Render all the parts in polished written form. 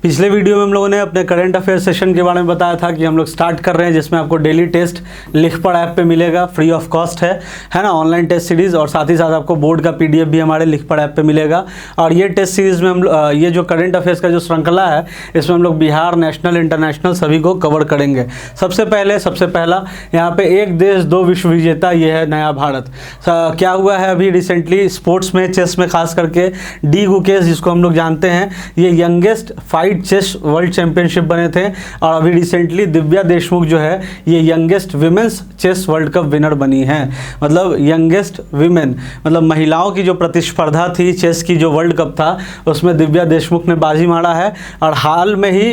पिछले वीडियो में हम लोगों ने अपने करंट अफेयर सेशन के बारे में बताया था कि हम लोग स्टार्ट कर रहे हैं, जिसमें आपको डेली टेस्ट लिख पढ़ ऐप पे मिलेगा, फ्री ऑफ कॉस्ट है ना, ऑनलाइन टेस्ट सीरीज़। और साथ ही साथ आपको बोर्ड का पीडीएफ भी हमारे लिख पढ़ ऐप पे मिलेगा। और ये टेस्ट सीरीज़ में हम ये जो करंट अफेयर्स का जो श्रृंखला है, इसमें हम लोग बिहार, नेशनल, इंटरनेशनल सभी को कवर करेंगे। सबसे पहला यहाँ पे एक देश दो विश्व विजेता, ये है नया भारत। क्या हुआ है अभी रिसेंटली स्पोर्ट्स में, चेस में खास करके डी गुकेश, जिसको हम लोग जानते हैं, ये youngest fight chess world championship बने थे। और अभी रिसेंटली दिव्या देशमुख जो है ये youngest women's chess world cup winner बनी है। मतलब यंगेस्ट विमेन, मतलब महिलाओं की जो प्रतिस्पर्धा थी चेस की, जो वर्ल्ड कप था, उसमें दिव्या देशमुख ने बाजी मारा है। और हाल में ही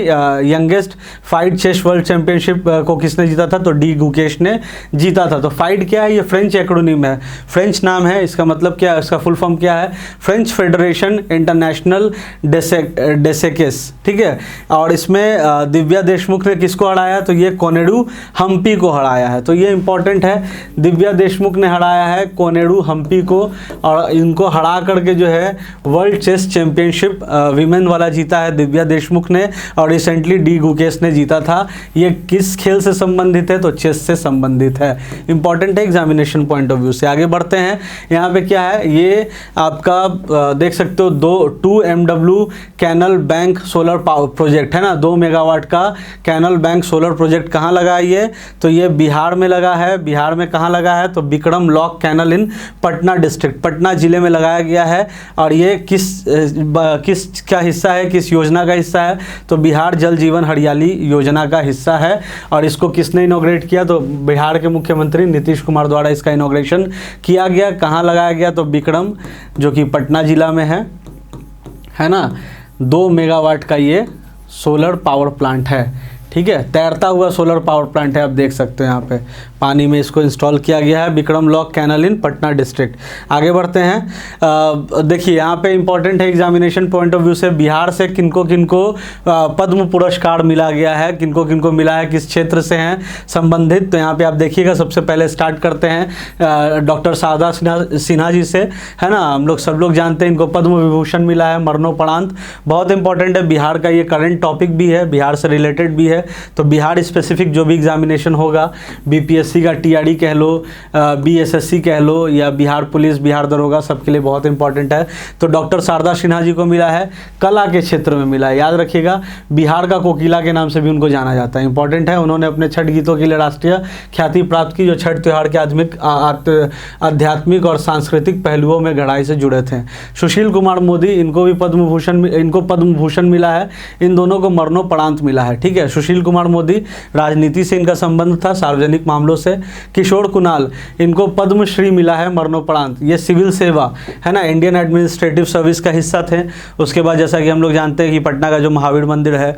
youngest fight chess world championship को किसने जीता था? तो डी गुकेश ने जीता था। तो फाइट क्या है? ये फ्रेंच एक्रोनिम है, फ्रेंच नाम है। इसका मतलब क्या है, इसका फुल फॉर्म क्या है? फ्रेंच फेडरेशन इंटरनेशनल डेसेकेस, ठीक है। और इसमें दिव्या देशमुख ने किसको हराया? तो ये कोनेरू हम्पी को हराया है। तो ये इंपॉर्टेंट है, दिव्या देशमुख ने हराया है कोनेरू हम्पी को, और इनको हरा करके जो है वर्ल्ड चेस चैंपियनशिप विमेन वाला जीता है दिव्या देशमुख ने, और रिसेंटली डी गुकेश ने जीता था। ये किस खेल से संबंधित है? तो चेस से संबंधित है। इंपॉर्टेंट है एग्जामिनेशन पॉइंट ऑफ व्यू से। आगे बढ़ते हैं, यहाँ पे क्या है, ये आपका देख सकते हो 2 MW canal bank solar power project है ना, 2 मेगावाट का कैनल बैंक सोलर प्रोजेक्ट कहाँ लगा है ये? तो ये बिहार में लगा है। बिहार में कहाँ लगा है? तो विक्रम लॉक कैनल इन पटना डिस्ट्रिक्ट, पटना जिले में लगाया गया है। और ये किस का हिस्सा है, किस योजना का हिस्सा है? तो बिहार जल जीवन हरियाली योजना का हिस्सा है। और इसको किसने इनॉग्रेट किया? तो बिहार के मुख्यमंत्री नीतीश कुमार द्वारा इसका इनॉग्रेशन किया गया। कहाँ लगाया गया? तो विक्रम, जो कि पटना जिला में है ना। 2 मेगावाट का ये सोलर पावर प्लांट है, ठीक है। तैरता हुआ सोलर पावर प्लांट है, आप देख सकते हैं यहाँ पे पानी में इसको इंस्टॉल किया गया है, विक्रम लॉक कैनल इन पटना डिस्ट्रिक्ट। आगे बढ़ते हैं, देखिए यहाँ पे इंपॉर्टेंट है एग्जामिनेशन पॉइंट ऑफ व्यू से, बिहार से किनको किनको पद्म पुरस्कार मिला गया है, किनको किनको मिला है, किस क्षेत्र से हैं संबंधित। तो यहाँ पे आप देखिएगा, सबसे पहले स्टार्ट करते हैं डॉक्टर शारदा सिन्हा जी से, है ना। हम लोग सब लोग जानते हैं इनको पद्म विभूषण मिला है मरणोपरांत। बहुत इंपॉर्टेंट है, बिहार का ये करंट टॉपिक भी है, बिहार से रिलेटेड भी है। तो बिहार स्पेसिफिक जो भी एग्जामिनेशन होगा, बीपीएससी का टीआरडी कह लो, बीएसएससी कह लो, या बिहार पुलिस, बिहार दरोगा, सबके लिए बहुत इंपॉर्टेंट है। तो डॉक्टर शारदा सिन्हा जी को मिला है कला के क्षेत्र में मिला है। याद रखिएगा, बिहार का कोकिला के नाम से भी उनको जाना जाता है, इंपॉर्टेंट है। उन्होंने अपने छठ गीतों के लिए राष्ट्रीय ख्याति प्राप्त की, जो छठ त्यौहार के आध्यात्मिक और सांस्कृतिक पहलुओं में गहराई से जुड़े थे। सुशील कुमार मोदी, इनको भी पद्म भूषण मिला है। इन दोनों को मरणोपरांत मिला है, ठीक है। सुशील कुमार मोदी, राजनीति से इनका संबंध था, सार्वजनिक मामलों से। किशोर कुणाल, इनको पद्मश्री मिला है मरणोपरांत। ये सिविल सेवा है ना, इंडियन एडमिनिस्ट्रेटिव सर्विस का हिस्सा थे। उसके बाद जैसा कि हम लोग जानते हैं कि पटना का जो महावीर मंदिर है,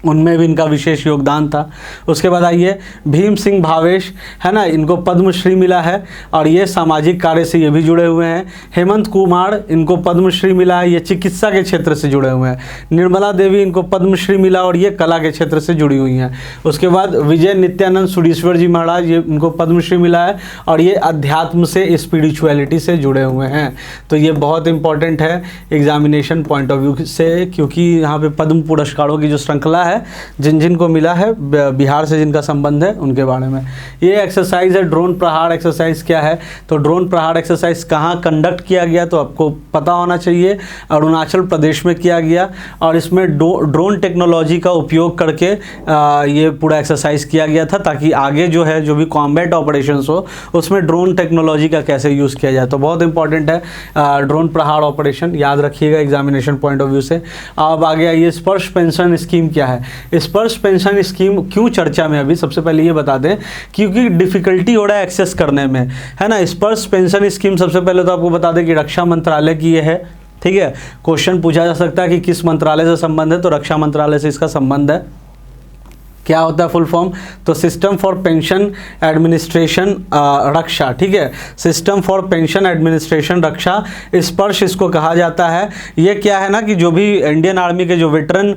उनमें भी इनका विशेष योगदान था। उसके बाद आइए भीम सिंह भावेश, है ना, इनको पद्मश्री मिला है, और ये सामाजिक कार्य से ये भी जुड़े हुए हैं। हेमंत कुमार, इनको पद्मश्री मिला है, ये चिकित्सा के क्षेत्र से जुड़े हुए हैं। निर्मला देवी, इनको पद्मश्री मिला, और ये कला के क्षेत्र से जुड़ी हुई हैं। उसके बाद विजय नित्यानंद सुरीश्वर जी महाराज, ये इनको पद्मश्री मिला है, और ये अध्यात्म से, स्पिरिचुअलिटी से जुड़े हुए हैं। तो ये बहुत इंपॉर्टेंट है एग्जामिनेशन पॉइंट ऑफ व्यू से, क्योंकि यहाँ पे पद्म पुरस्कारों की जो श्रृंखला है, जिन जिन को मिला है बिहार से जिनका संबंध है, उनके बारे में। ये एक्सरसाइज है ड्रोन प्रहार एक्सरसाइज। क्या है? तो ड्रोन प्रहार एक्सरसाइज कहाँ कंडक्ट किया गया? तो आपको पता होना चाहिए, अरुणाचल प्रदेश में किया गया। और इसमें ड्रोन टेक्नोलॉजी का उपयोग करके ये पूरा एक्सरसाइज किया गया था, ताकि आगे जो है, जो भी कॉम्बैट ऑपरेशंस हो, उसमें ड्रोन टेक्नोलॉजी का कैसे यूज़ किया जाए। तो बहुत इंपॉर्टेंट है ड्रोन प्रहार ऑपरेशन, याद रखिएगा एग्जामिनेशन पॉइंट ऑफ व्यू से। अब आगे आइए, स्पर्श पेंशन स्कीम क्या है? स्पर्श पेंशन स्कीम क्यों चर्चा में? अभी सबसे पहले ये बता दें, क्योंकि डिफिकल्टी हो रहा है एक्सेस करने में, है ना। स्पर्श पेंशन स्कीम सबसे पहले तो आपको बता दें कि रक्षा मंत्रालय की ये है, ठीक है। क्वेश्चन पूछा जा सकता है कि किस मंत्रालय से संबंध है, तो रक्षा मंत्रालय से इसका संबंध है। क्या होता है फुल फॉर्म? तो सिस्टम फॉर पेंशन एडमिनिस्ट्रेशन रक्षा, ठीक है, सिस्टम फॉर पेंशन एडमिनिस्ट्रेशन रक्षा, स्पर्श इसको कहा जाता है। ये क्या है ना कि जो भी इंडियन आर्मी के जो वेटरन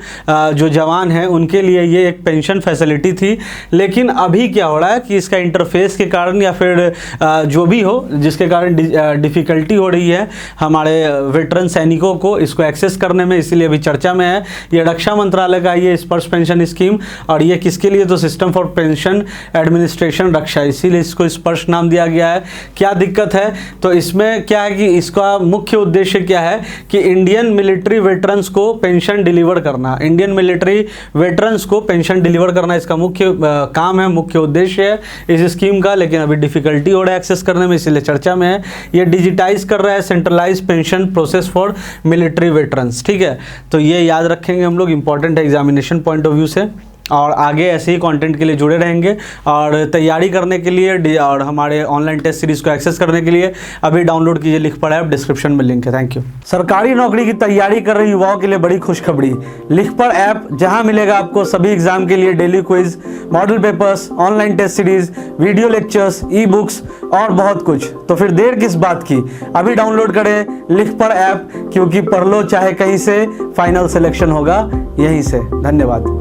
जो जवान हैं उनके लिए ये एक पेंशन फैसिलिटी थी। लेकिन अभी क्या हो रहा है कि इसका इंटरफेस के कारण या फिर जो भी हो जिसके कारण डिफ़िकल्टी हो रही है हमारे वेटरन सैनिकों को इसको एक्सेस करने में, इसीलिए अभी चर्चा में है। ये रक्षा मंत्रालय का ये स्पर्श पेंशन स्कीम, और ये किसके लिए? तो सिस्टम फॉर पेंशन एडमिनिस्ट्रेशन रक्षा, इसीलिए इसको स्पर्श नाम दिया गया है। क्या दिक्कत है? तो इसमें क्या है कि इसका मुख्य उद्देश्य क्या है कि इंडियन मिलिट्री वेटरन्स को पेंशन डिलीवर करना, इंडियन मिलिट्री वेटरन्स को पेंशन डिलीवर करना इसका मुख्य काम है, मुख्य उद्देश्य है इस स्कीम का। लेकिन अभी डिफिकल्टी हो रहा है एक्सेस करने में, इसीलिए चर्चा में है। ये डिजिटाइज कर रहा है centralize pension process for military veterans, ठीक है। तो ये याद रखेंगे हम लोग, इंपॉर्टेंट है एग्जामिनेशन पॉइंट ऑफ व्यू से, और आगे ऐसे ही कंटेंट के लिए जुड़े रहेंगे। और तैयारी करने के लिए और हमारे ऑनलाइन टेस्ट सीरीज़ को एक्सेस करने के लिए अभी डाउनलोड कीजिए लिख पढ़ ऐप, डिस्क्रिप्शन में लिंक है। Thank you. सरकारी नौकरी की तैयारी कर रहे युवाओं के लिए बड़ी खुशखबरी, लिख पढ़ ऐप, जहां मिलेगा आपको सभी एग्जाम के लिए daily quiz, model papers, online test series, video lectures, e books और बहुत कुछ। तो फिर देर किस बात की, अभी डाउनलोड करें लिख पढ़ ऐप, क्योंकि पढ़ लो चाहे कहीं से, फाइनल सिलेक्शन होगा यहीं से। धन्यवाद।